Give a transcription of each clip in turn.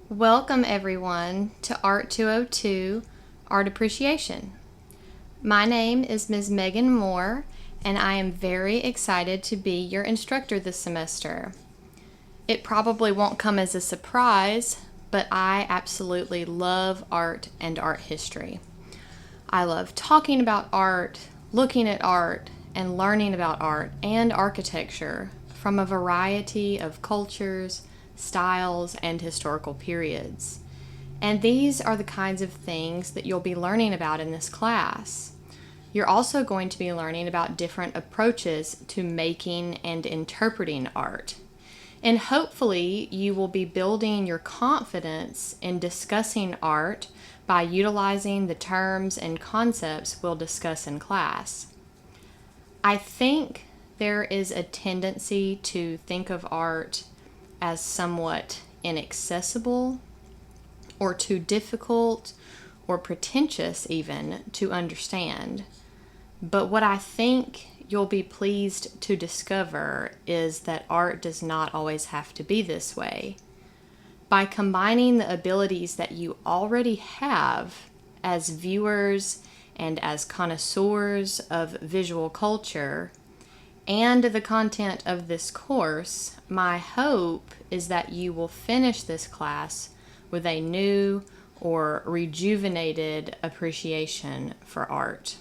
Welcome everyone to Art 202, Art Appreciation. My name is Ms. Megan Moore, and I am very excited to be your instructor this semester. It probably won't come as a surprise, but I absolutely love art and art history. I love talking about art, looking at art, and learning about art and architecture from a variety of cultures, styles, and historical periods. And these are the kinds of things that you'll be learning about in this class. You're also going to be learning about different approaches to making and interpreting art. And hopefully you will be building your confidence in discussing art by utilizing the terms and concepts we'll discuss in class. I think there is a tendency to think of art as somewhat inaccessible or too difficult or pretentious even to understand. But what I think you'll be pleased to discover is that art does not always have to be this way. By combining the abilities that you already have as viewers and as connoisseurs of visual culture and the content of this course, my hope is that you will finish this class with a new or rejuvenated appreciation for art.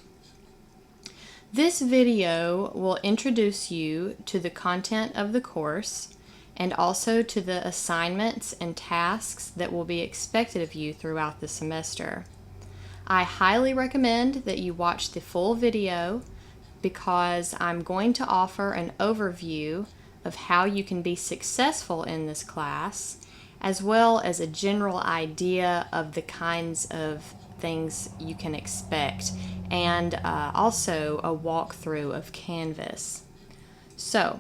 This video will introduce you to the content of the course and also to the assignments and tasks that will be expected of you throughout the semester. I highly recommend that you watch the full video because I'm going to offer an overview of how you can be successful in this class, as well as a general idea of the kinds of things you can expect, and also a walkthrough of Canvas. So,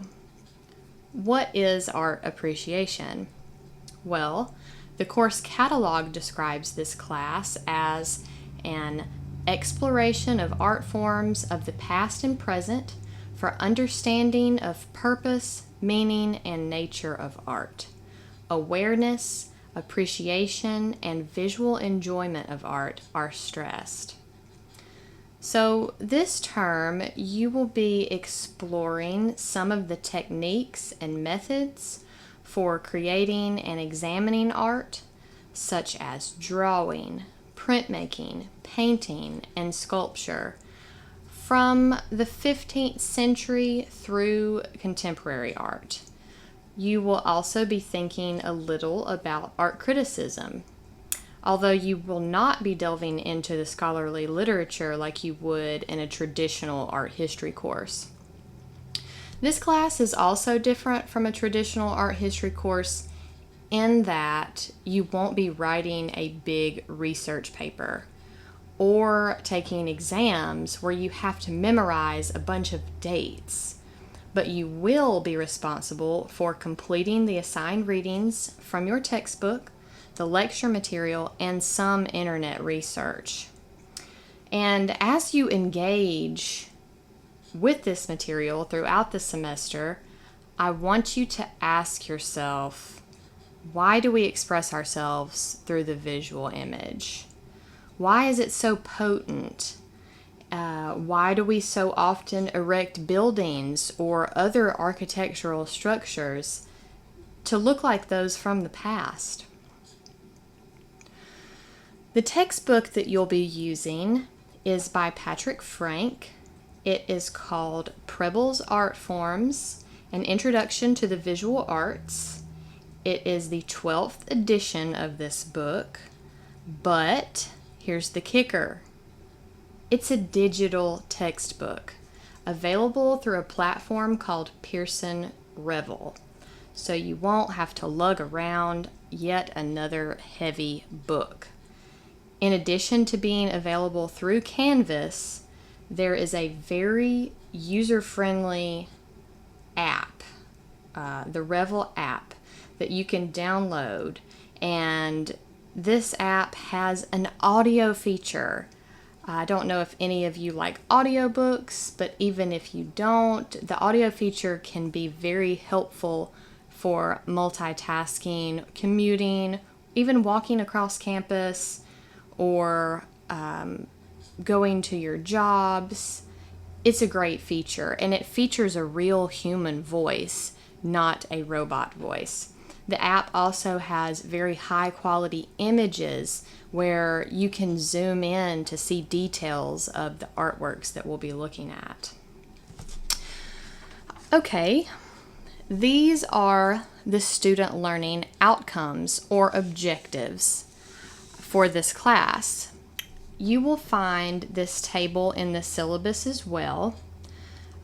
what is art appreciation? Well, the course catalog describes this class as an exploration of art forms of the past and present for understanding of purpose, meaning, and nature of art. Awareness, appreciation, and visual enjoyment of art are stressed. So this term, you will be exploring some of the techniques and methods for creating and examining art, such as drawing, printmaking, painting, and sculpture from the 15th century through contemporary art. You will also be thinking a little about art criticism, although you will not be delving into the scholarly literature like you would in a traditional art history course. This class is also different from a traditional art history course in that you won't be writing a big research paper or taking exams where you have to memorize a bunch of dates, but you will be responsible for completing the assigned readings from your textbook, the lecture material, and some internet research. And as you engage with this material throughout the semester, I want you to ask yourself, why do we express ourselves through the visual image? Why is it so potent? Why do we so often erect buildings or other architectural structures to look like those from the past? The textbook that you'll be using is by Patrick Frank. It is called Preble's Art Forms, An Introduction to the Visual Arts. It is the 12th edition of this book, but here's the kicker. It's a digital textbook available through a platform called Pearson Revel, so you won't have to lug around yet another heavy book. In addition to being available through Canvas, there is a very user-friendly app, the Revel app, that you can download, and this app has an audio feature. I don't know if any of you like audiobooks, but even if you don't, the audio feature can be very helpful for multitasking, commuting, even walking across campus or going to your jobs, it's a great feature, and it features a real human voice, not a robot voice. The app also has very high quality images where you can zoom in to see details of the artworks that we'll be looking at. Okay, these are the student learning outcomes or objectives for this class. You will find this table in the syllabus as well.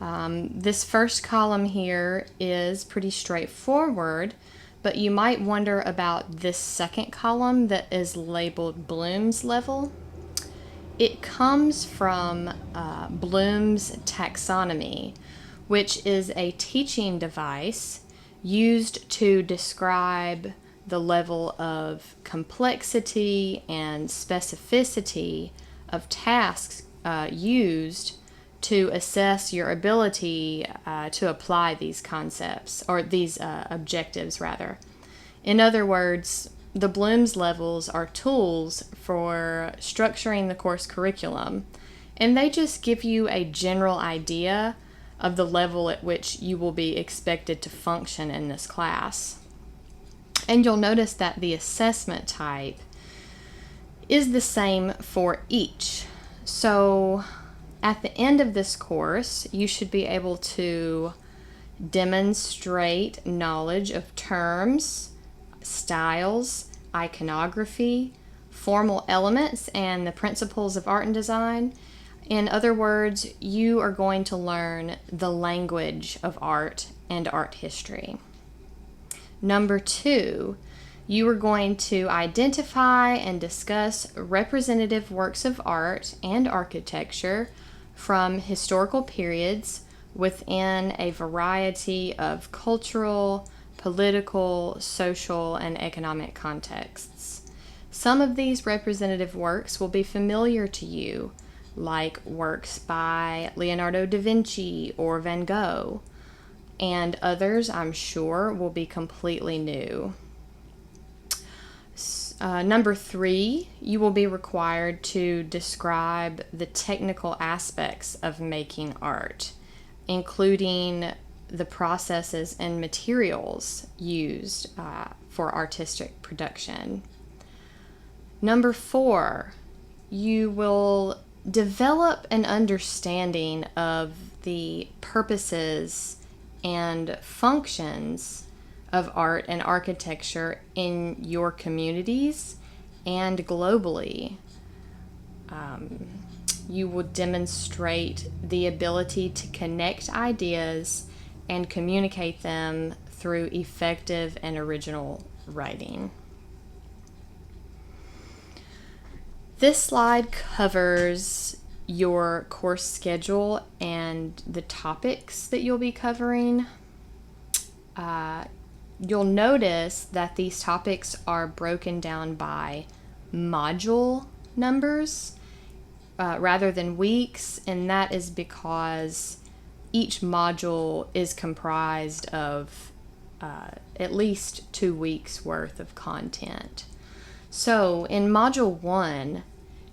This first column here is pretty straightforward, but you might wonder about this second column that is labeled Bloom's level. It comes from Bloom's taxonomy, which is a teaching device used to describe the level of complexity and specificity of tasks used to assess your ability to apply these concepts, or these objectives rather. In other words, the Bloom's levels are tools for structuring the course curriculum, and they just give you a general idea of the level at which you will be expected to function in this class. And you'll notice that the assessment type is the same for each. So at the end of this course, you should be able to demonstrate knowledge of terms, styles, iconography, formal elements, and the principles of art and design. In other words, you are going to learn the language of art and art history. Number 2, you are going to identify and discuss representative works of art and architecture from historical periods within a variety of cultural, political, social, and economic contexts. Some of these representative works will be familiar to you, like works by Leonardo da Vinci or Van Gogh, and others, I'm sure, will be completely new. Number 3, you will be required to describe the technical aspects of making art, including the processes and materials used for artistic production. Number 4, you will develop an understanding of the purposes and functions of art and architecture in your communities and globally. You will demonstrate the ability to connect ideas and communicate them through effective and original writing. This slide covers your course schedule and the topics that you'll be covering. You'll notice that these topics are broken down by module numbers rather than weeks, and that is because each module is comprised of at least 2 weeks worth of content. So in Module 1,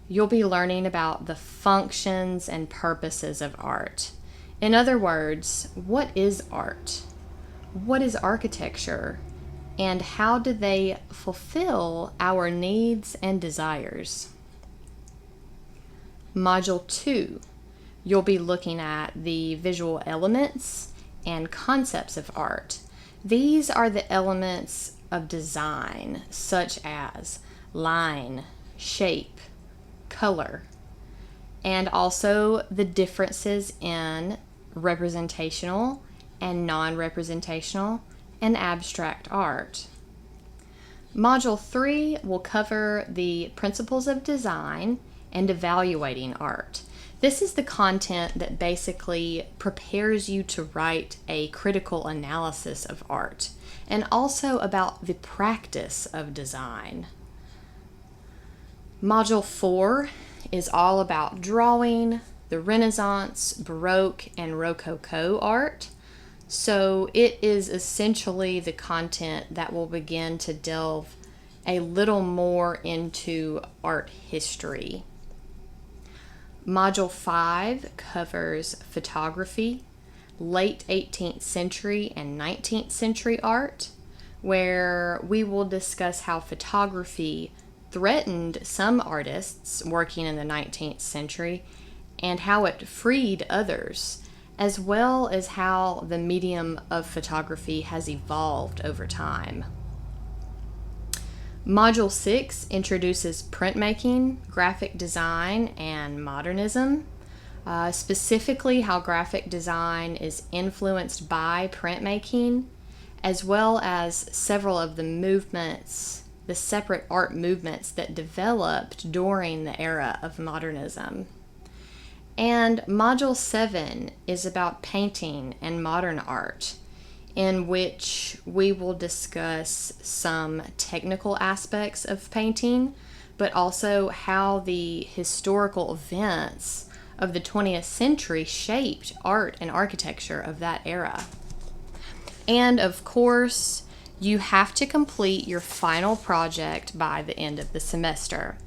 you'll be learning about the functions and purposes of art. In other words, what is art? What is architecture? And how do they fulfill our needs and desires? Module 2, you'll be looking at the visual elements and concepts of art. These are the elements of design, such as line, shape, color, and also the differences in representational and non-representational and abstract art. Module 3 will cover the principles of design and evaluating art. This is the content that basically prepares you to write a critical analysis of art and also about the practice of design. Module 4 is all about drawing, the Renaissance, Baroque, and Rococo art. So it is essentially the content that will begin to delve a little more into art history. Module 5 covers photography, late 18th century and 19th century art, where we will discuss how photography threatened some artists working in the 19th century and how it freed others, as well as how the medium of photography has evolved over time. Module 6 introduces printmaking, graphic design, and modernism, specifically how graphic design is influenced by printmaking, as well as several of the movements, the separate art movements that developed during the era of modernism. And Module 7 is about painting and modern art, in which we will discuss some technical aspects of painting, but also how the historical events of the 20th century shaped art and architecture of that era. And of course, you have to complete your final project by the end of the semester.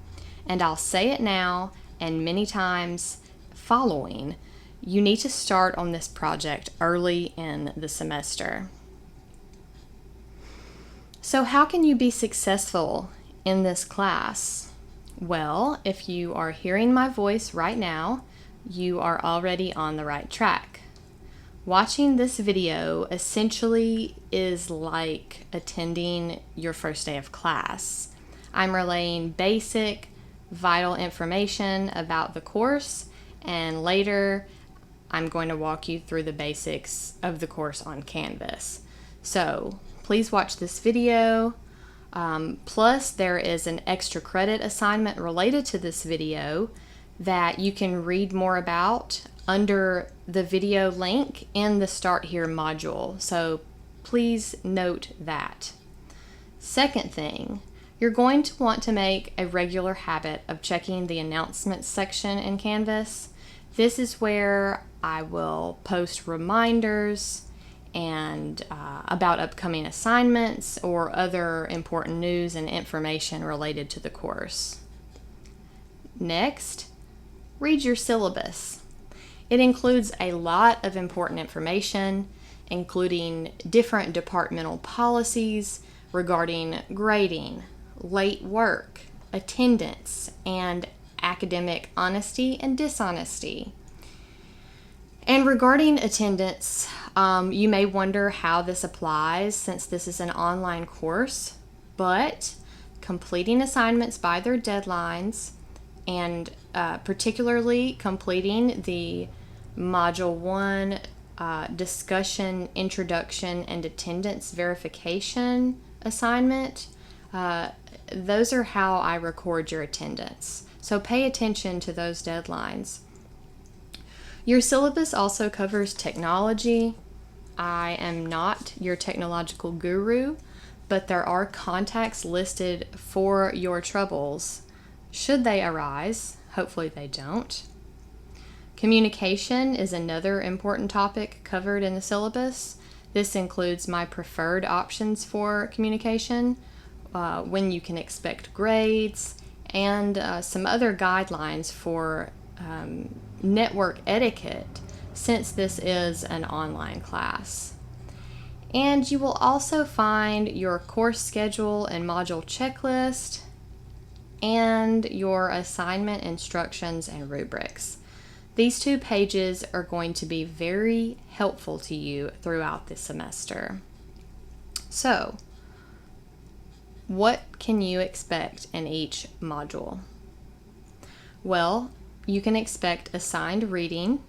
And I'll say it now and many times following, you need to start on this project early in the semester. So how can you be successful in this class? Well, if you are hearing my voice right now, you are already on the right track. Watching this video essentially is like attending your first day of class. I'm relaying basic, vital information about the course, and later I'm going to walk you through the basics of the course on Canvas. So please watch this video. Plus, there is an extra credit assignment related to this video that you can read more about under the video link in the Start Here module. So please note that. Second thing, you're going to want to make a regular habit of checking the announcements section in Canvas. This is where I will post reminders and about upcoming assignments or other important news and information related to the course. Next, read your syllabus. It includes a lot of important information, including different departmental policies regarding grading, late work, attendance, and academic honesty and dishonesty. And regarding attendance, you may wonder how this applies since this is an online course, but completing assignments by their deadlines and particularly completing the Module 1 discussion, introduction, and attendance verification assignment, those are how I record your attendance. So pay attention to those deadlines. Your syllabus also covers technology. I am not your technological guru, but there are contacts listed for your troubles should they arise. Hopefully they don't. Communication is another important topic covered in the syllabus. This includes my preferred options for communication, when you can expect grades, and some other guidelines for network etiquette, since this is an online class. And you will also find your course schedule and module checklist and your assignment instructions and rubrics. These 2 pages are going to be very helpful to you throughout the semester. So, what can you expect in each module? Well, you can expect assigned reading.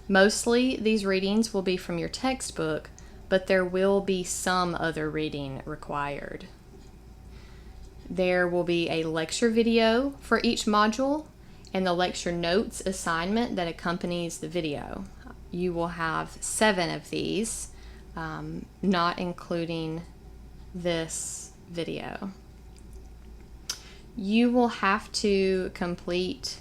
Mostly these readings will be from your textbook, but there will be some other reading required. There will be a lecture video for each module and the lecture notes assignment that accompanies the video. You will have 7 of these, not including this video. You will have to complete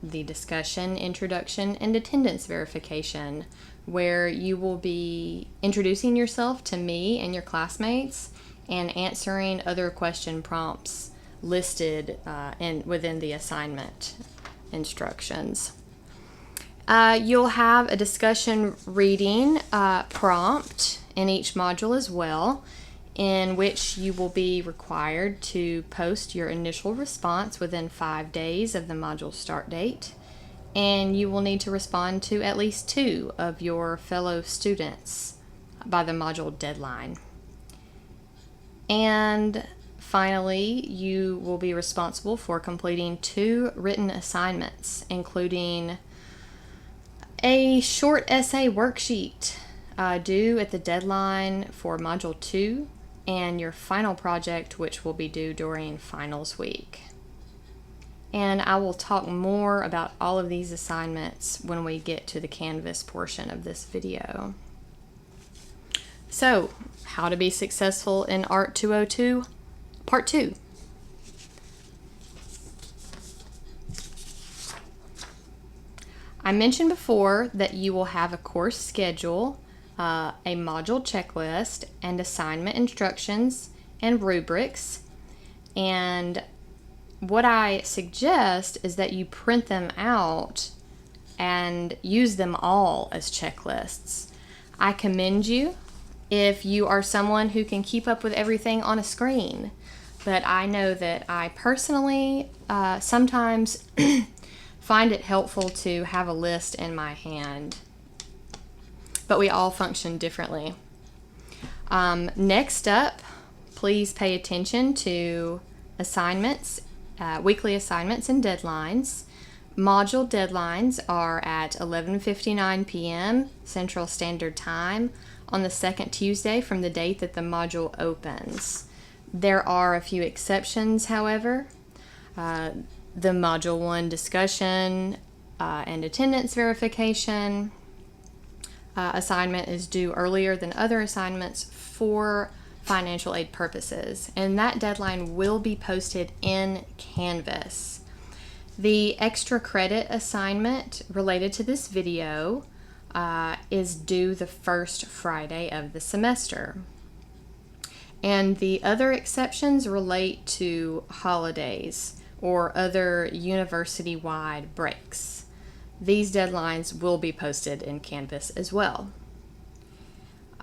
the discussion, introduction, and attendance verification, where you will be introducing yourself to me and your classmates and answering other question prompts listed within the assignment instructions. You'll have a discussion reading prompt in each module as well, in which you will be required to post your initial response within 5 days of the module start date, and you will need to respond to at least 2 of your fellow students by the module deadline. And finally, you will be responsible for completing 2 written assignments, including a short essay worksheet due at the deadline for Module 2, and your final project, which will be due during finals week. And I will talk more about all of these assignments when we get to the Canvas portion of this video. So, how to be successful in ART 202, Part 2. I mentioned before that you will have a course schedule, a module checklist, and assignment instructions and rubrics. And what I suggest is that you print them out and use them all as checklists. I commend you if you are someone who can keep up with everything on a screen, but I know that I personally sometimes find it helpful to have a list in my hand, but we all function differently. Next up, please pay attention to assignments, weekly assignments and deadlines. Module deadlines are at 11:59 p.m. Central Standard Time on the second Tuesday from the date that the module opens. There are a few exceptions, however. The Module 1 discussion and attendance verification assignment is due earlier than other assignments for financial aid purposes, and that deadline will be posted in Canvas. The extra credit assignment related to this video is due the first Friday of the semester. And the other exceptions relate to holidays or other university-wide breaks. These deadlines will be posted in Canvas as well.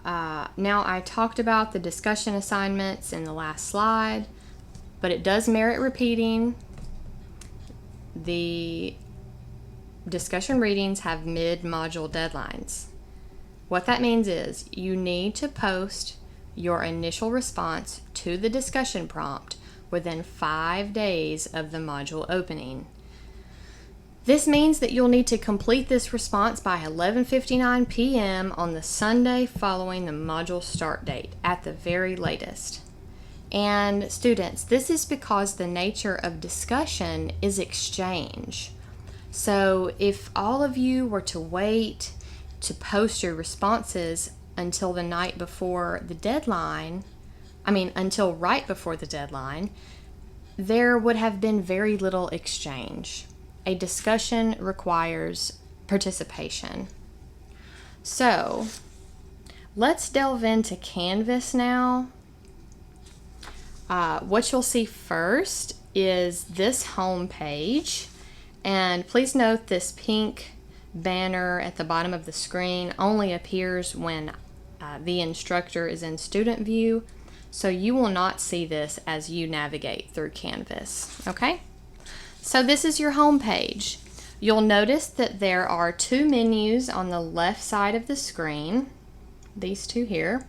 Now, I talked about the discussion assignments in the last slide, but it does merit repeating. The discussion readings have mid-module deadlines. What that means is you need to post your initial response to the discussion prompt within 5 days of the module opening. This means that you'll need to complete this response by 11:59 p.m. on the Sunday following the module start date at the very latest. And students, this is because the nature of discussion is exchange. So if all of you were to wait to post your responses until the night before the deadline, until right before the deadline, there would have been very little exchange. A discussion requires participation. So, let's delve into Canvas now. What you'll see first is this home page, and please note this pink banner at the bottom of the screen only appears when the instructor is in student view, so you will not see this as you navigate through Canvas, okay? So this is your home page. You'll notice that there are 2 menus on the left side of the screen, these 2 here.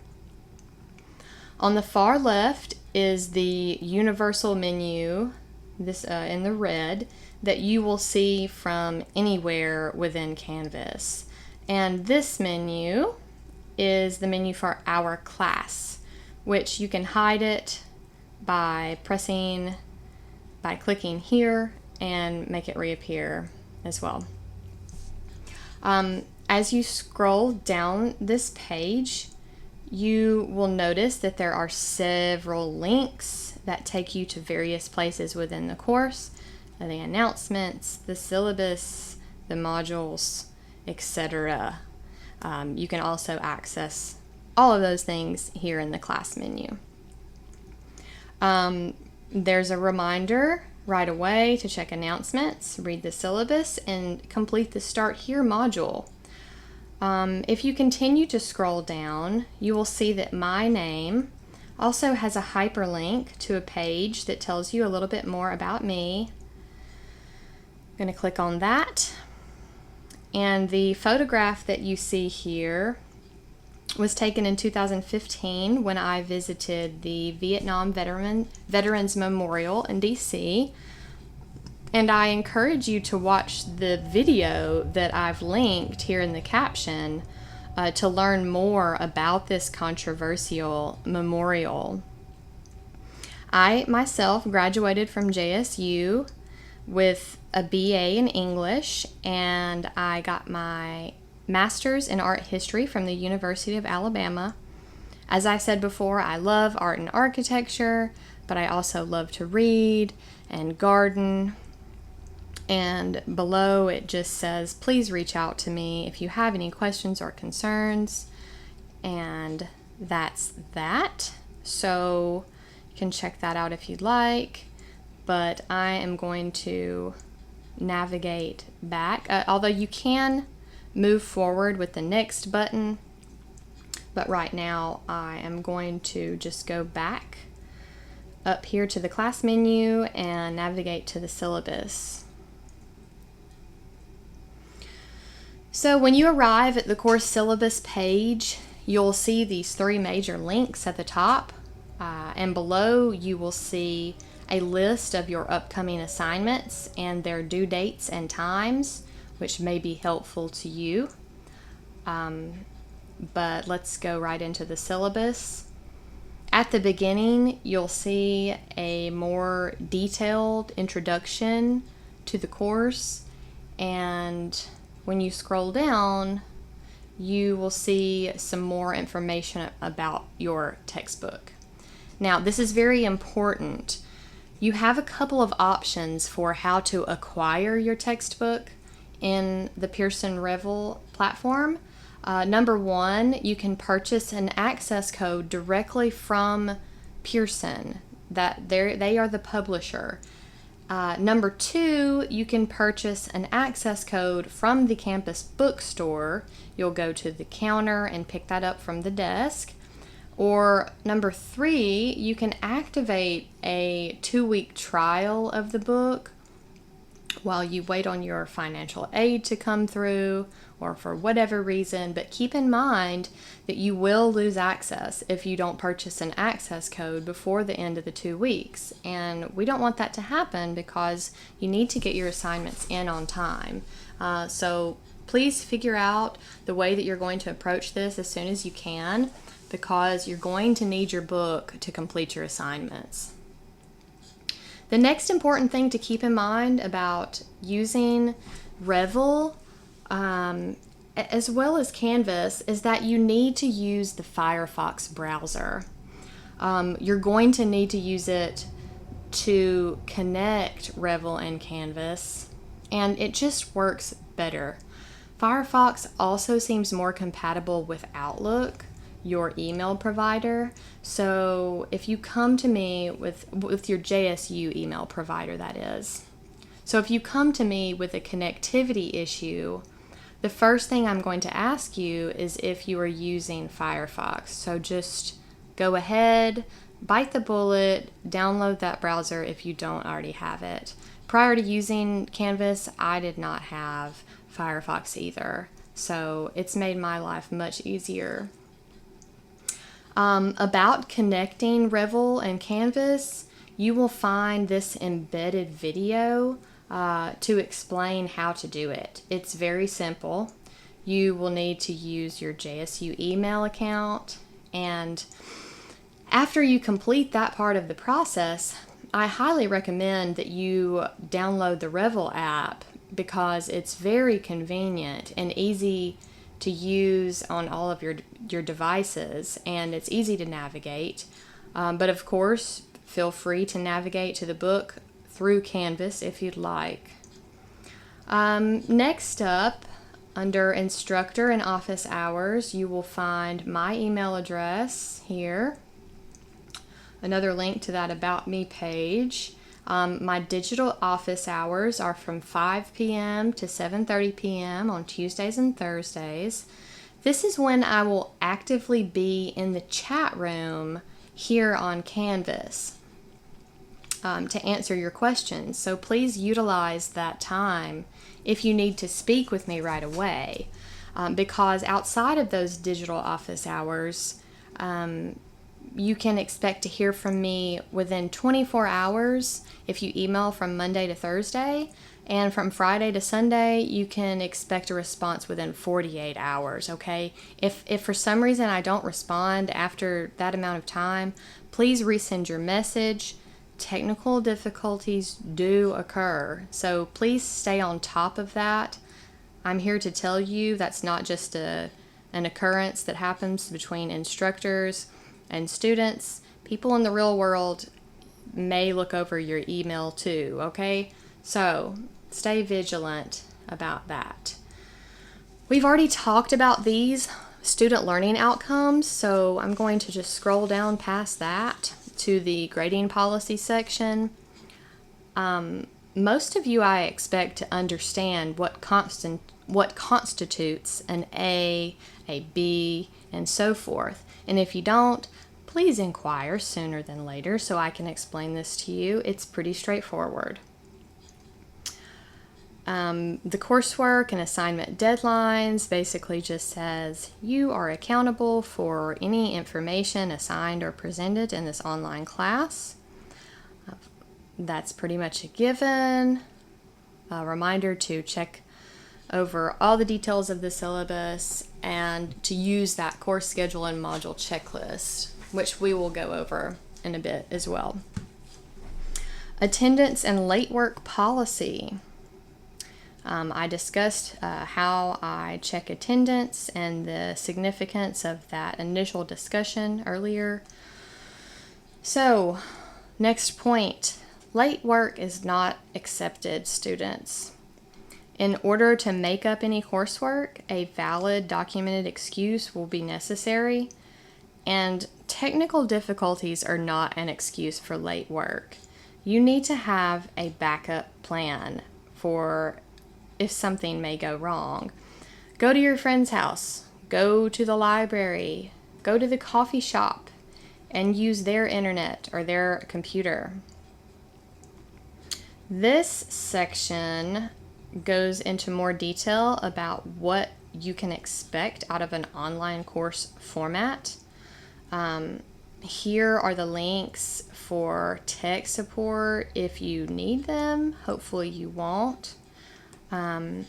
On the far left is the universal menu, this in the red, that you will see from anywhere within Canvas. And this menu is the menu for our class, which you can hide it by clicking here and make it reappear as well. As you scroll down this page, you will notice that there are several links that take you to various places within the course, the announcements, the syllabus, the modules, etc. You can also access all of those things here in the class menu. There's a reminder right away to check announcements, read the syllabus, and complete the Start Here module. If you continue to scroll down, you will see that my name also has a hyperlink to a page that tells you a little bit more about me. I'm going to click on that. And the photograph that you see here was taken in 2015 when I visited the Vietnam Veterans Memorial in DC. And I encourage you to watch the video that I've linked here in the caption to learn more about this controversial memorial. I myself graduated from JSU with a BA in English, and I got my master's in art history from the University of Alabama. As I said before, I love art and architecture, but I also love to read and garden. And below it just says, please reach out to me if you have any questions or concerns. And that's that. So you can check that out if you'd like. But I am going to navigate back, although you can move forward with the next button, but right now I am going to just go back up here to the class menu and navigate to the syllabus. So when you arrive at the course syllabus page, you'll see these three major links at the top, and below you will see a list of your upcoming assignments and their due dates and times, which may be helpful to you. But let's go right into the syllabus. At the beginning, you'll see a more detailed introduction to the course, and when you scroll down, you will see some more information about your textbook. Now, this is very important. You have a couple of options for how to acquire your textbook in the Pearson Revel platform. Number one, you can purchase an access code directly from Pearson. They are the publisher. Number two, you can purchase an access code from the campus bookstore. You'll go to the counter and pick that up from the desk. Or number three, you can activate a 2-week trial of the book while you wait on your financial aid to come through or for whatever reason. But keep in mind that you will lose access if you don't purchase an access code before the end of the 2 weeks. And we don't want that to happen because you need to get your assignments in on time. So please figure out the way that you're going to approach this as soon as you can, because you're going to need your book to complete your assignments. The next important thing to keep in mind about using Revel as well as Canvas is that you need to use the Firefox browser. You're going to need to use it to connect Revel and Canvas, and it just works better. Firefox also seems more compatible with Outlook, your email provider. So if you come to me with your JSU email provider, that is. So if you come to me with a connectivity issue, the first thing I'm going to ask you is if you are using Firefox. So just go ahead, bite the bullet, download that browser if you don't already have it. Prior to using Canvas, I did not have Firefox either. So it's made my life much easier. About connecting Revel and Canvas, you will find this embedded video to explain how to do it. It's very simple. You will need to use your JSU email account, and after you complete that part of the process, I highly recommend that you download the Revel app because it's very convenient and easy to use on all of your devices, and it's easy to navigate. But of course, feel free to navigate to the book through Canvas if you'd like. Next up, under Instructor and Office Hours, you will find my email address here. another link to that About Me page. My digital office hours are from 5 p.m. to 7:30 p.m. on Tuesdays and Thursdays. This is when I will actively be in the chat room here on Canvas to answer your questions. So please utilize that time if you need to speak with me right away. Because outside of those digital office hours, you can expect to hear from me within 24 hours if you email from Monday to Thursday. And from Friday to Sunday, you can expect a response within 48 hours, okay? If for some reason I don't respond after that amount of time, please resend your message. Technical difficulties do occur, so please stay on top of that. I'm here to tell you that's not just an occurrence that happens between instructors and students. People in the real world may look over your email too, okay? So stay vigilant about that. We've already talked about these student learning outcomes, so I'm going to just scroll down past that to the grading policy section. Most of you, I expect, to understand what constitutes an A, a B, and so forth. And if you don't, please inquire sooner than later so I can explain this to you. It's pretty straightforward. The coursework and assignment deadlines basically just says you are accountable for any information assigned or presented in this online class. That's pretty much a given. A reminder to check over all the details of the syllabus and to use that course schedule and module checklist, which we will go over in a bit as well. Attendance and late work policy. I discussed how I check attendance and the significance of that initial discussion earlier. So, next point, late work is not accepted, students. In order to make up any coursework, a valid documented excuse will be necessary, and technical difficulties are not an excuse for late work. You need to have a backup plan for if something may go wrong. Go to your friend's house, go to the library, go to the coffee shop, and use their internet or their computer. This section goes into more detail about what you can expect out of an online course format. Here are the links for tech support if you need them. Hopefully you won't. And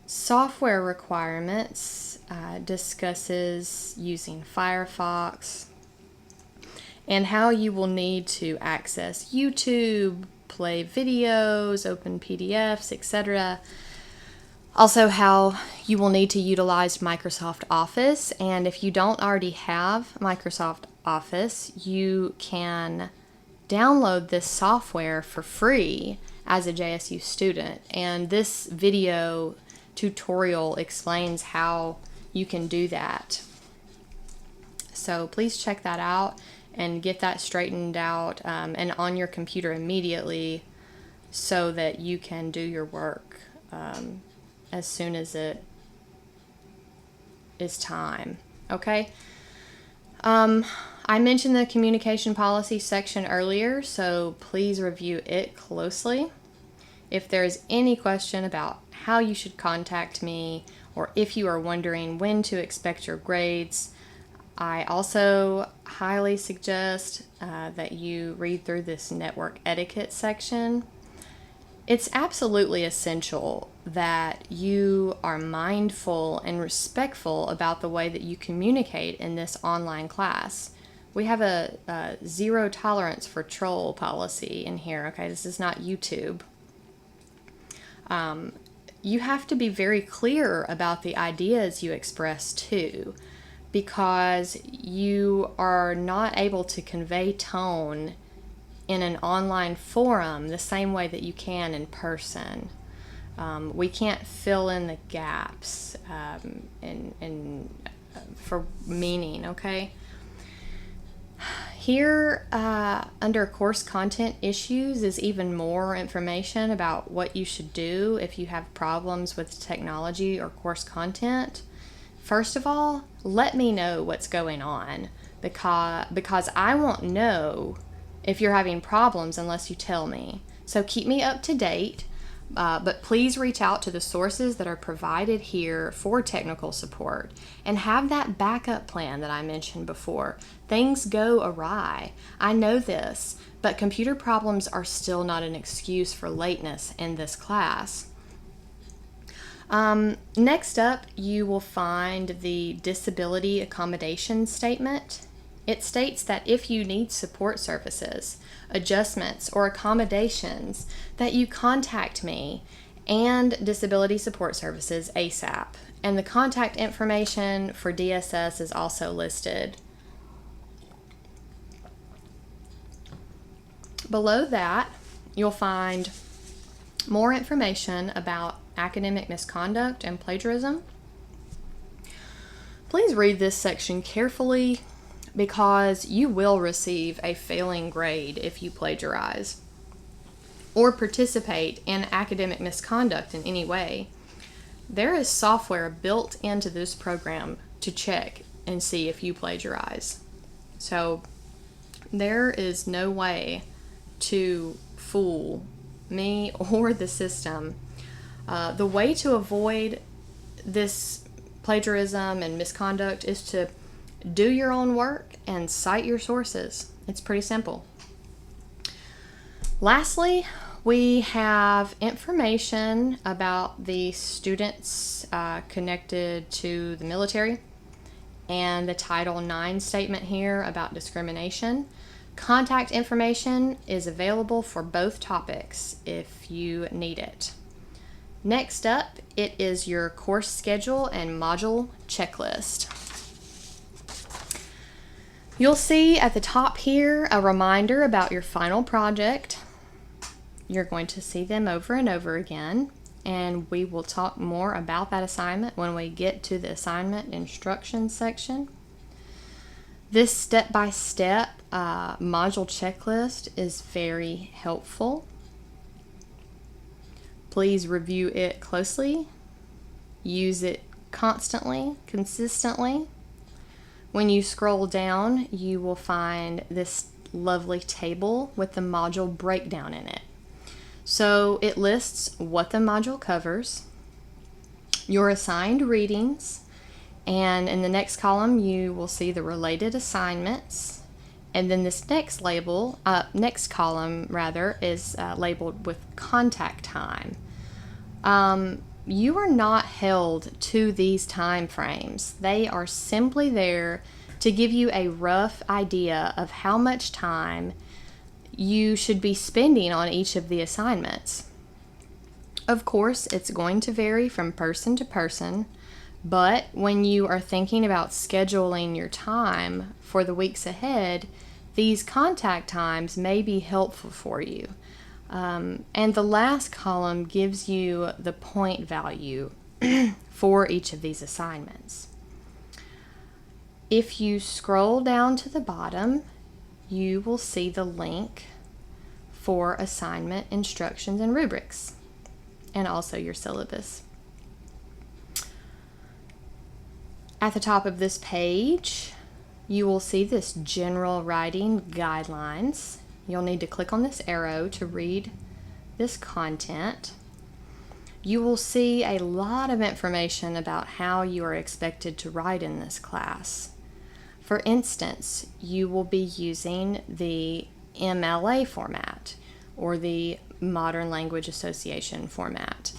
software requirements discusses using Firefox and how you will need to access YouTube, play videos, open PDFs, etc. Also, how you will need to utilize Microsoft Office, and if you don't already have Microsoft Office, you can download this software for free as a JSU student, and this video tutorial explains how you can do that. So please check that out and get that straightened out and on your computer immediately so that you can do your work as soon as it is time. Okay? I mentioned the communication policy section earlier, so please review it closely. If there is any question about how you should contact me, or if you are wondering when to expect your grades, I also highly suggest that you read through this network etiquette section. It's absolutely essential that you are mindful and respectful about the way that you communicate in this online class. We have a zero tolerance for troll policy in here, okay? This is not YouTube. You have to be very clear about the ideas you express too, because you are not able to convey tone in an online forum the same way that you can in person. We can't fill in the gaps for meaning, okay? Here, under course content issues, is even more information about what you should do if you have problems with technology or course content. First of all, let me know what's going on because I won't know if you're having problems unless you tell me. So keep me up to date, but please reach out to the sources that are provided here for technical support and have that backup plan that I mentioned before. Things go awry. I know this, but computer problems are still not an excuse for lateness in this class. Next up, you will find the disability accommodation statement. It states that if you need support services, adjustments, or accommodations, that you contact me and Disability Support Services ASAP. And the contact information for DSS is also listed. Below that, you'll find more information about academic misconduct and plagiarism. Please read this section carefully because you will receive a failing grade if you plagiarize or participate in academic misconduct in any way. There is software built into this program to check and see if you plagiarize. So there is no way to fool me or the system. The way to avoid this plagiarism and misconduct is to do your own work and cite your sources. It's pretty simple. Lastly, we have information about the students connected to the military and the Title IX statement here about discrimination. Contact information is available for both topics if you need it. Next up, it is your course schedule and module checklist. You'll see at the top here a reminder about your final project. You're going to see them over and over again, and we will talk more about that assignment when we get to the assignment instructions section. This step-by-step module checklist is very helpful. Please review it closely. Use it constantly, consistently. When you scroll down, you will find this lovely table with the module breakdown in it. So it lists what the module covers, your assigned readings, and in the next column you will see the related assignments. And then this next column is labeled with contact time. You are not held to these time frames. They are simply there to give you a rough idea of how much time you should be spending on each of the assignments. Of course, it's going to vary from person to person, but when you are thinking about scheduling your time for the weeks ahead, these contact times may be helpful for you. And the last column gives you the point value for each of these assignments. If you scroll down to the bottom, you will see the link for assignment instructions and rubrics, and also your syllabus. At the top of this page, you will see this general writing guidelines. You'll need to click on this arrow to read this content. You will see a lot of information about how you are expected to write in this class. For instance, you will be using the MLA format or the Modern Language Association format.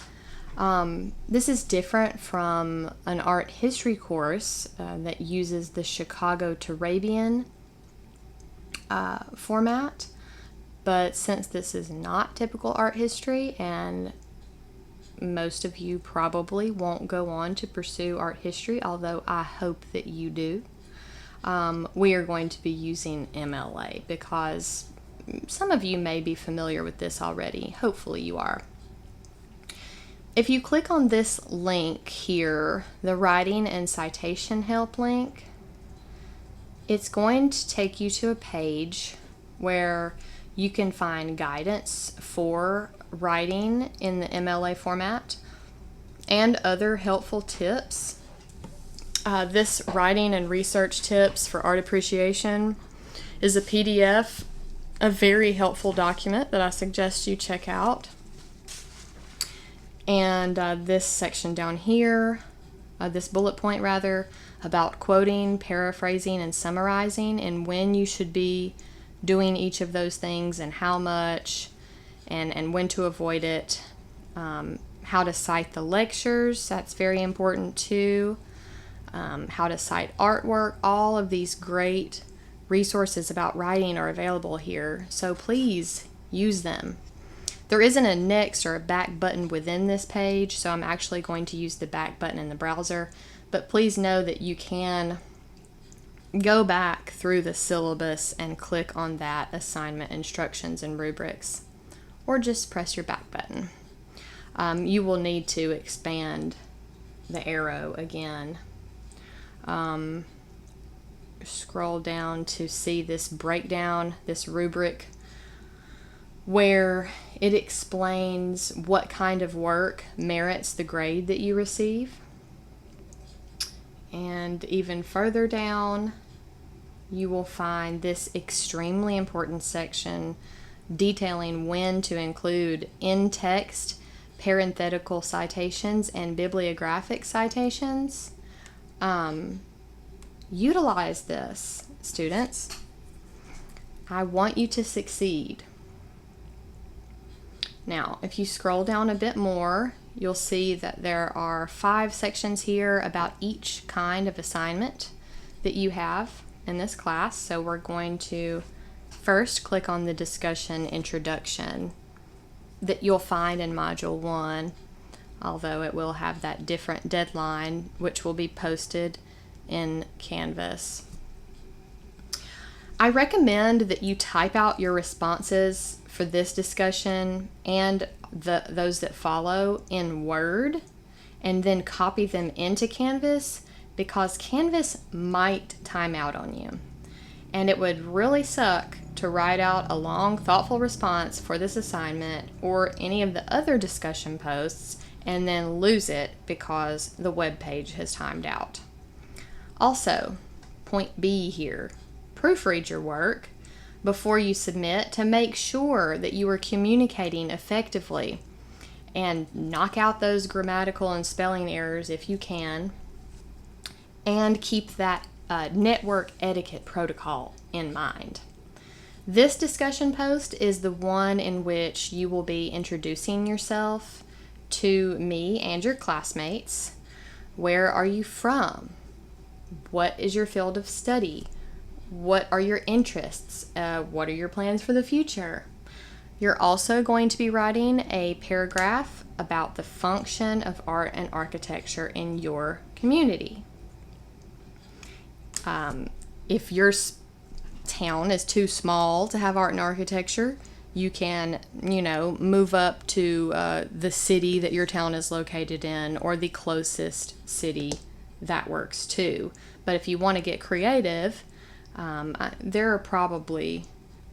This is different from an art history course that uses the Chicago Turabian format. But since this is not typical art history, and most of you probably won't go on to pursue art history, although I hope that you do, we are going to be using MLA because some of you may be familiar with this already. Hopefully you are. If you click on this link here, the writing and citation help link, It's going to take you to a page where you can find guidance for writing in the MLA format and other helpful tips. This writing and research tips for art appreciation is a PDF, a very helpful document that I suggest you check out. And this section down here, this bullet point rather, about quoting, paraphrasing, and summarizing, and when you should be doing each of those things and how much, and when to avoid it. How to cite the lectures, that's very important too. How to cite artwork, all of these great resources about writing are available here, so please use them. There isn't a next or a back button within this page, so I'm actually going to use the back button in the browser, but please know that you can go back through the syllabus and click on that assignment instructions and rubrics, or just press your back button. You will need to expand the arrow again. Scroll down to see this breakdown, this rubric, where it explains what kind of work merits the grade that you receive. And even further down, you will find this extremely important section detailing when to include in-text parenthetical citations and bibliographic citations. Utilize this, students. I want you to succeed. Now, if you scroll down a bit more, you'll see that there are 5 sections here about each kind of assignment that you have in this class. So we're going to first click on the discussion introduction that you'll find in Module 1, although it will have that different deadline, which will be posted in Canvas. I recommend that you type out your responses for this discussion and those that follow in Word, and then copy them into Canvas, because Canvas might time out on you. And it would really suck to write out a long, thoughtful response for this assignment or any of the other discussion posts and then lose it because the web page has timed out. Also, point B here, proofread your work before you submit to make sure that you are communicating effectively, and knock out those grammatical and spelling errors if you can, and keep that network etiquette protocol in mind. This discussion post is the one in which you will be introducing yourself to me and your classmates. Where are you from? What is your field of study? What are your interests? What are your plans for the future? You're also going to be writing a paragraph about the function of art and architecture in your community. If your town is too small to have art and architecture, you can, move up to the city that your town is located in, or the closest city. That works too. But if you want to get creative, there are probably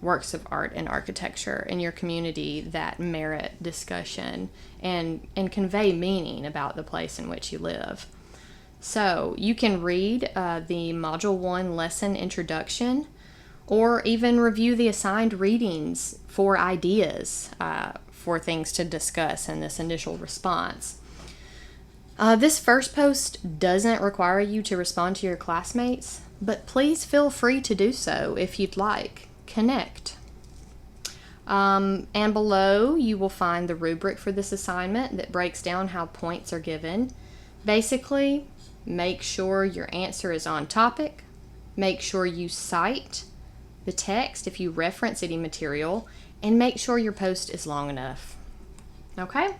works of art and architecture in your community that merit discussion and convey meaning about the place in which you live. So you can read the Module 1 lesson introduction, or even review the assigned readings for ideas for things to discuss in this initial response. This first post doesn't require you to respond to your classmates, but please feel free to do so if you'd like. Connect. And below you will find the rubric for this assignment that breaks down how points are given. Basically, make sure your answer is on topic, make sure you cite the text if you reference any material, and make sure your post is long enough. Okay?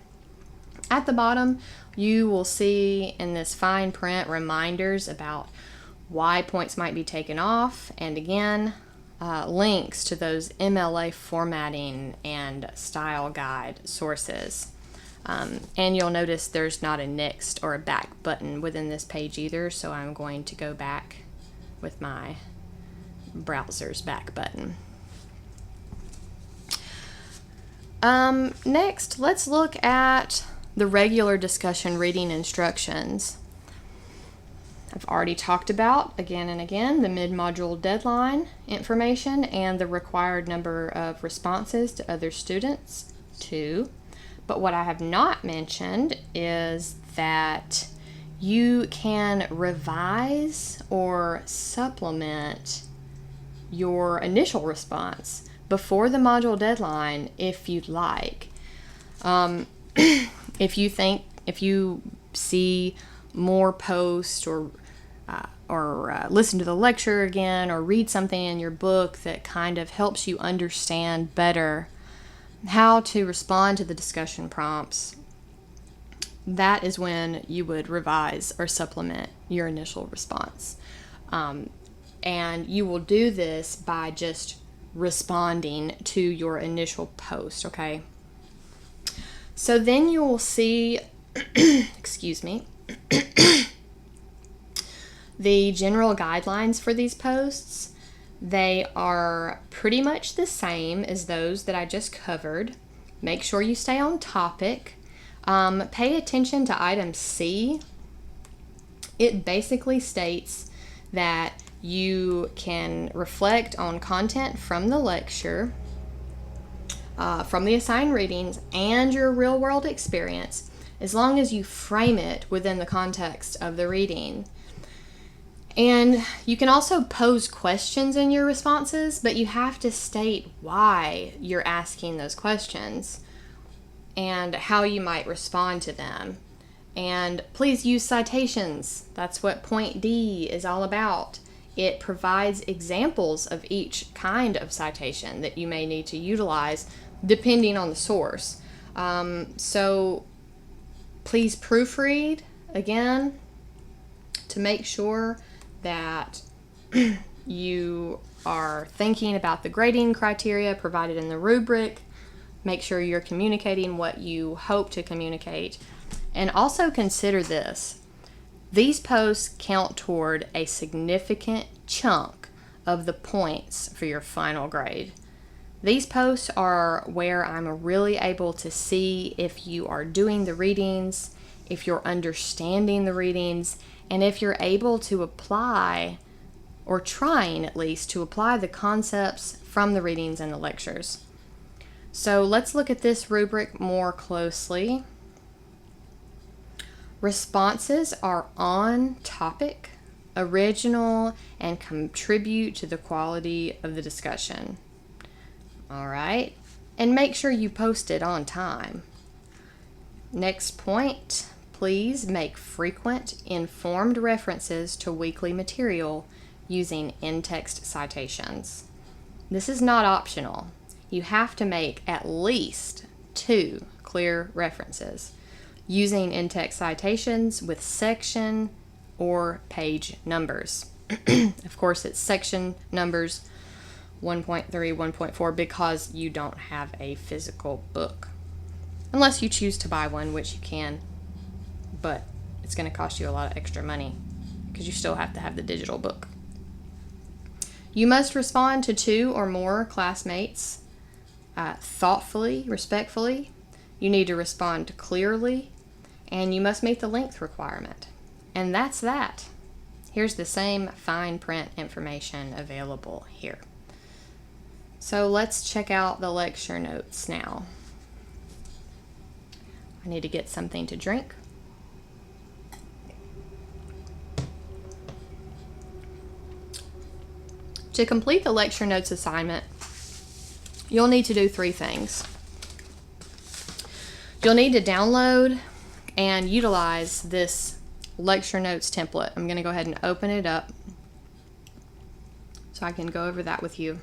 At the bottom, you will see in this fine print reminders about why points might be taken off, and again, links to those MLA formatting and style guide sources. And you'll notice there's not a next or a back button within this page either, so I'm going to go back with my browser's back button. Next, let's look at the regular discussion reading instructions. I've already talked about, again and again, the mid-module deadline information and the required number of responses to other students, 2. But what I have not mentioned is that you can revise or supplement your initial response before the module deadline if you'd like. If you see more posts or listen to the lecture again or read something in your book that kind of helps you understand better how to respond to the discussion prompts, that is when you would revise or supplement your initial response. And you will do this by just responding to your initial post, okay? So then you will see, excuse me, the general guidelines for these posts. They are pretty much the same as those that I just covered. Make sure you stay on topic. Pay attention to item C. It basically states that you can reflect on content from the lecture, from the assigned readings, and your real-world experience, as long as you frame it within the context of the reading. And you can also pose questions in your responses, but you have to state why you're asking those questions and how you might respond to them. And please use citations. That's what point D is all about. It provides examples of each kind of citation that you may need to utilize depending on the source. So please proofread again to make sure that you are thinking about the grading criteria provided in the rubric. Make sure you're communicating what you hope to communicate. And also consider this. These posts count toward a significant chunk of the points for your final grade. These posts are where I'm really able to see if you are doing the readings, if you're understanding the readings, and if you're able to apply, or trying at least, to apply the concepts from the readings and the lectures. So let's look at this rubric more closely. Responses are on topic, original, and contribute to the quality of the discussion. All right, and make sure you post it on time. Next point, please make frequent, informed references to weekly material using in-text citations. This is not optional. You have to make at least 2 clear references using in-text citations with section or page numbers. Of course, it's section numbers 1.3, 1.4 because you don't have a physical book. Unless you choose to buy one, which you can, but it's going to cost you a lot of extra money because you still have to have the digital book. You must respond to 2 or more classmates thoughtfully, respectfully. You need to respond clearly, and you must meet the length requirement. And that's that. Here's the same fine print information available here. So let's check out the lecture notes now. I need to get something to drink. To complete the lecture notes assignment, you'll need to do 3 things. You'll need to download and utilize this lecture notes template. I'm going to go ahead and open it up so I can go over that with you.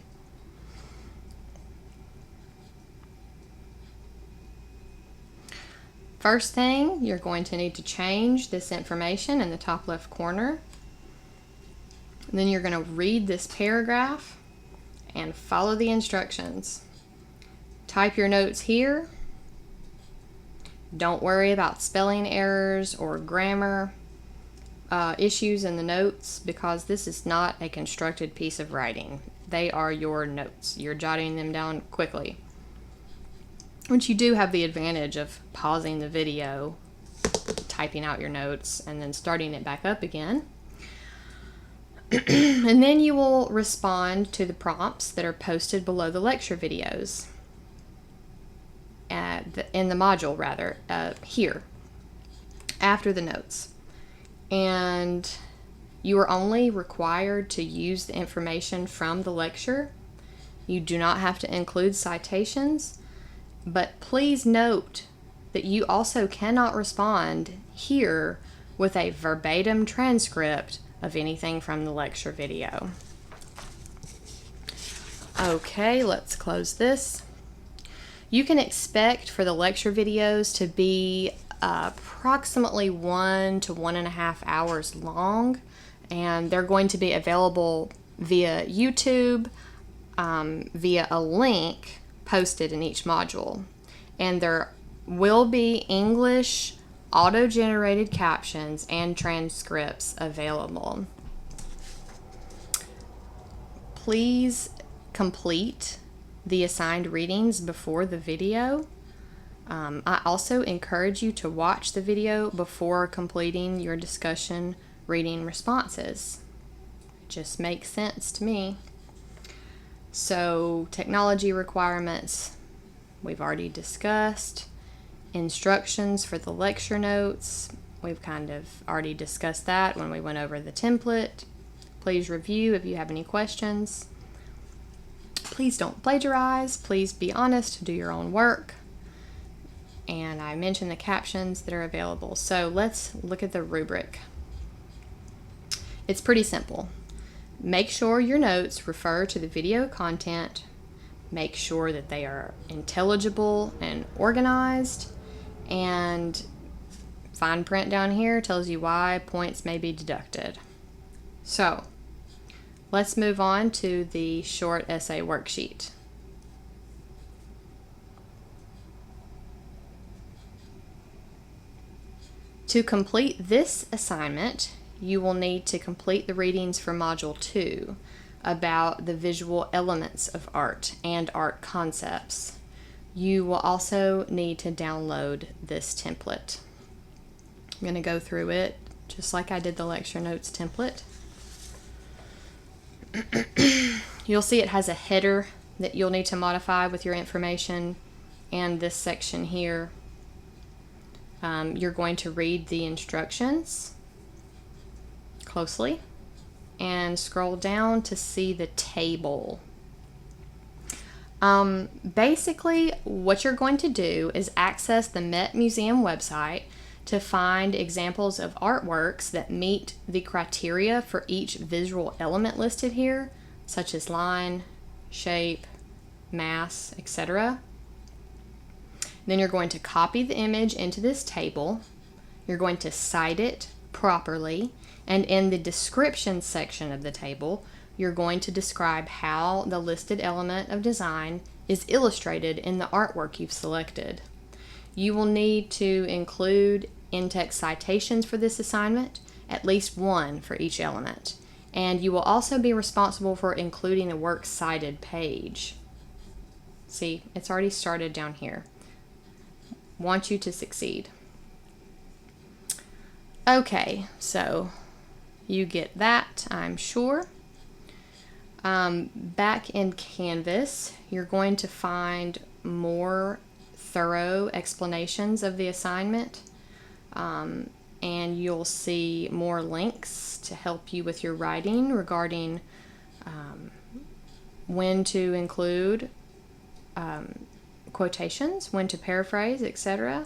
First thing, you're going to need to change this information in the top left corner. And then you're going to read this paragraph and follow the instructions. Type your notes here. Don't worry about spelling errors or grammar. issues in the notes because this is not a constructed piece of writing. They are your notes. You're jotting them down quickly. Which you do have the advantage of pausing the video, typing out your notes, and then starting it back up again. And then you will respond to the prompts that are posted below the lecture videos. In the module, rather, here, after the notes. And you are only required to use the information from the lecture. You do not have to include citations, but please note that you also cannot respond here with a verbatim transcript of anything from the lecture video. Okay, let's close this. You can expect for the lecture videos to be approximately 1 to 1.5 hours long, and they're going to be available via YouTube, via a link posted in each module. And there will be English auto-generated captions and transcripts available. Please complete the assigned readings before the video. I also encourage you to watch the video before completing your discussion reading responses. It just makes sense to me. So, technology requirements, we've already discussed. Instructions for the lecture notes, we've kind of already discussed that when we went over the template. Please review if you have any questions. Please don't plagiarize. Please be honest. Do your own work. And I mentioned the captions that are available. So let's look at the rubric. It's pretty simple. Make sure your notes refer to the video content. Make sure that they are intelligible and organized. And fine print down here tells you why points may be deducted. So let's move on to the short essay worksheet. To complete this assignment, you will need to complete the readings for Module 2 about the visual elements of art and art concepts. You will also need to download this template. I'm going to go through it just like I did the lecture notes template. You'll see it has a header that you'll need to modify with your information, and this section here. You're going to read the instructions closely and scroll down to see the table. Basically, what you're going to do is access the Met Museum website to find examples of artworks that meet the criteria for each visual element listed here, such as line, shape, mass, etc. Then you're going to copy the image into this table. You're going to cite it properly, and in the description section of the table, you're going to describe how the listed element of design is illustrated in the artwork you've selected. You will need to include in-text citations for this assignment, at least one for each element, and you will also be responsible for including a works cited page. See, it's already started down here. Want you to succeed. Okay, so you get that, I'm sure. Back in Canvas, you're going to find more thorough explanations of the assignment, and you'll see more links to help you with your writing regarding when to include quotations, when to paraphrase, etc.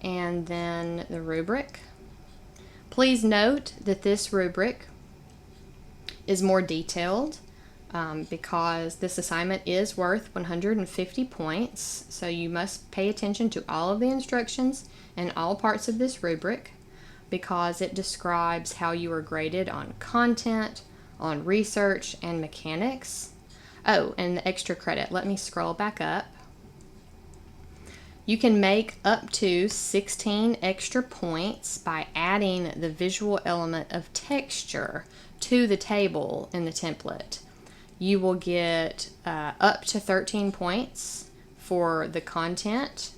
And then the rubric. Please note that this rubric is more detailed because this assignment is worth 150 points, so you must pay attention to all of the instructions and all parts of this rubric because it describes how you are graded on content, on research, and mechanics. Oh, and the extra credit. Let me scroll back up. You can make up to 16 extra points by adding the visual element of texture to the table in the template. You will get up to 13 points for the content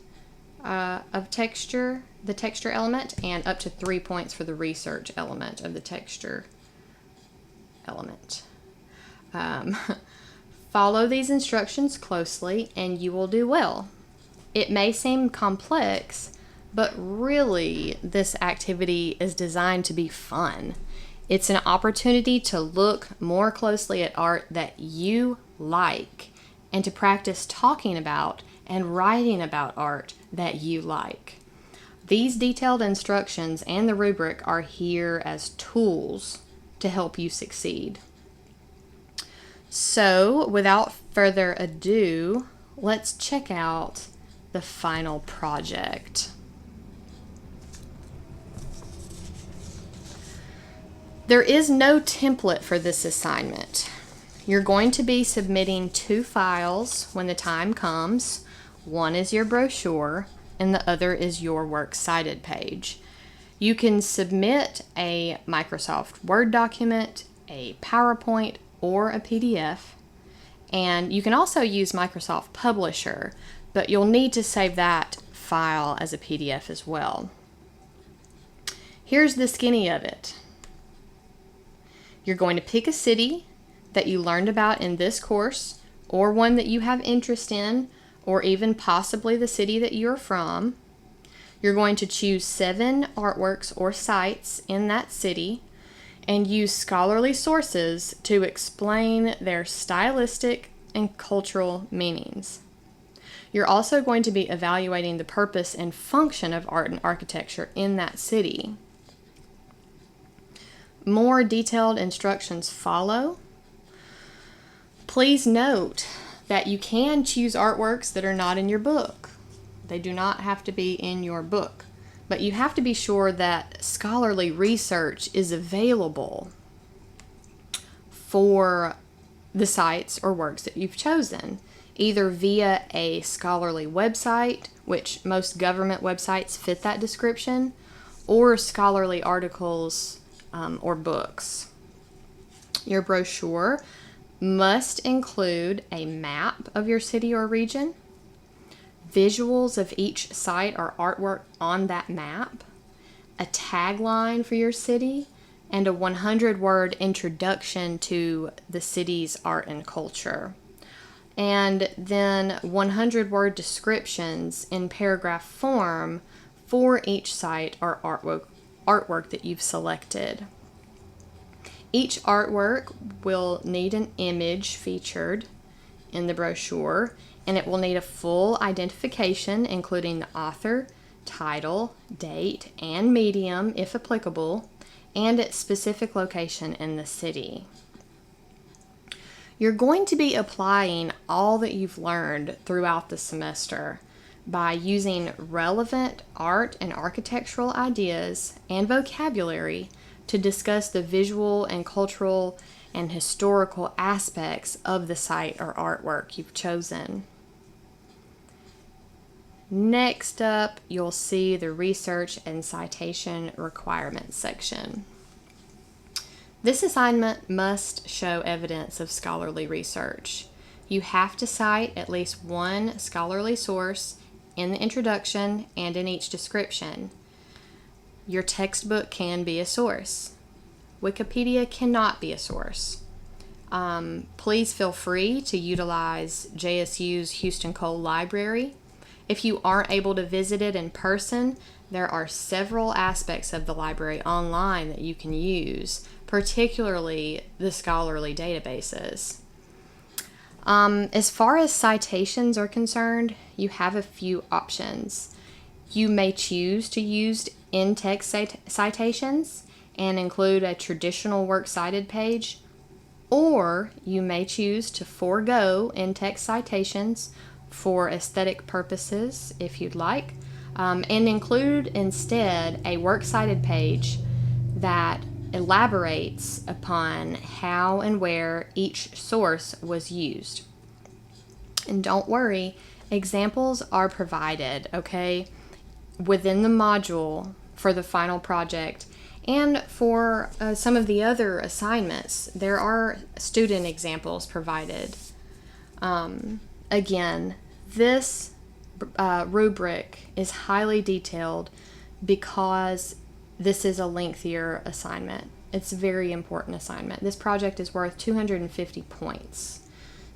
of texture, the texture element, and up to 3 points for the research element of the texture element. Follow these instructions closely and you will do well. It may seem complex, but really this activity is designed to be fun. It's an opportunity to look more closely at art that you like and to practice talking about and writing about art that you like. These detailed instructions and the rubric are here as tools to help you succeed. So, without further ado, let's check out the final project. There is no template for this assignment. You're going to be submitting 2 files when the time comes. One is your brochure and the other is your works cited page. You can submit a Microsoft Word document, a PowerPoint, or a PDF. And you can also use Microsoft Publisher, but you'll need to save that file as a PDF as well. Here's the skinny of it. You're going to pick a city that you learned about in this course, or one that you have interest in, or even possibly the city that you're from. You're going to choose 7 artworks or sites in that city and use scholarly sources to explain their stylistic and cultural meanings. You're also going to be evaluating the purpose and function of art and architecture in that city. More detailed instructions follow. Please note that you can choose artworks that are not in your book. They do not have to be in your book, but you have to be sure that scholarly research is available for the sites or works that you've chosen, either via a scholarly website, which most government websites fit that description, or scholarly articles or books. Your brochure must include a map of your city or region, visuals of each site or artwork on that map, a tagline for your city, and a 100-word introduction to the city's art and culture. And then 100-word descriptions in paragraph form for each site or artwork that you've selected. Each artwork will need an image featured in the brochure, and it will need a full identification, including the author, title, date, and medium, if applicable, and its specific location in the city. You're going to be applying all that you've learned throughout the semester by using relevant art and architectural ideas and vocabulary to discuss the visual and cultural and historical aspects of the site or artwork you've chosen. Next up, you'll see the research and citation requirements section. This assignment must show evidence of scholarly research. You have to cite at least one scholarly source in the introduction and in each description. Your textbook can be a source. Wikipedia cannot be a source. Please feel free to utilize JSU's Houston Cole Library. If you aren't able to visit it in person, there are several aspects of the library online that you can use, particularly the scholarly databases. As far as citations are concerned, you have a few options. You may choose to use in-text citations and include a traditional works cited page, or you may choose to forego in-text citations for aesthetic purposes if you'd like, and include instead a works cited page that elaborates upon how and where each source was used. And don't worry, Examples are provided, okay, within the module for the final project. And for some of the other assignments, there are student examples provided. Again, this rubric is highly detailed because this is a lengthier assignment. It's a very important assignment. This project is worth 250 points.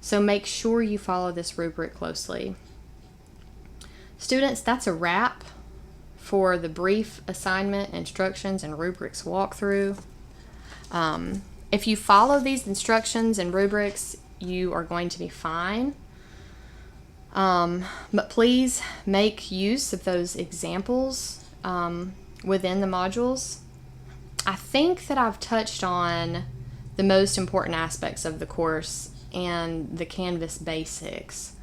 So make sure you follow this rubric closely. Students, that's a wrap for the brief assignment instructions and rubrics walkthrough. If you follow these instructions and rubrics, you are going to be fine. But please make use of those examples within the modules. I think that I've touched on the most important aspects of the course and the Canvas basics.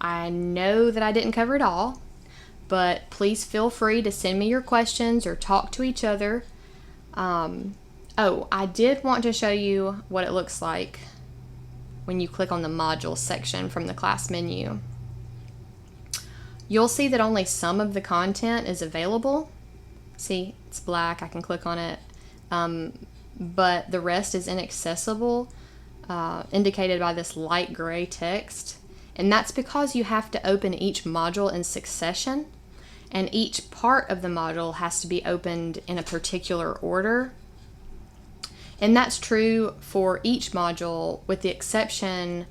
I know that I didn't cover it all, but please feel free to send me your questions or talk to each other. I did want to show you what it looks like when you click on the modules section from the class menu. You'll see that only some of the content is available. See, it's black, I can click on it, but the rest is inaccessible, indicated by this light gray text. And that's because you have to open each module in succession, and each part of the module has to be opened in a particular order. And that's true for each module with the exception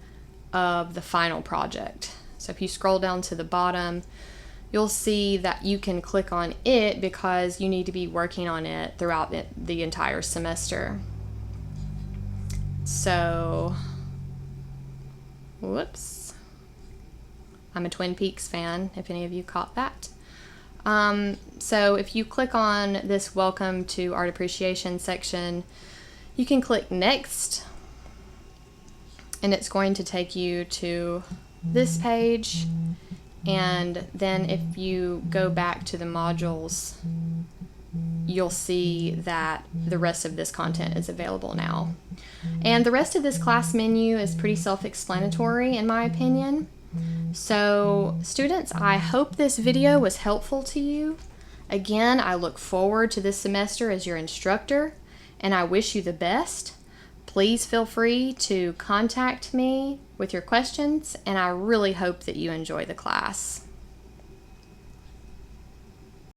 of the final project. So if you scroll down to the bottom, you'll see that you can click on it because you need to be working on it throughout the entire semester. So, whoops. I'm a Twin Peaks fan, if any of you caught that. So if you click on this Welcome to Art Appreciation section, you can click Next, and it's going to take you to this page. And then if you go back to the modules, you'll see that the rest of this content is available now. And the rest of this class menu is pretty self-explanatory in my opinion. So students, I hope this video was helpful to you. Again, I look forward to this semester as your instructor, and I wish you the best. Please feel free to contact me with your questions, and I really hope that you enjoy the class.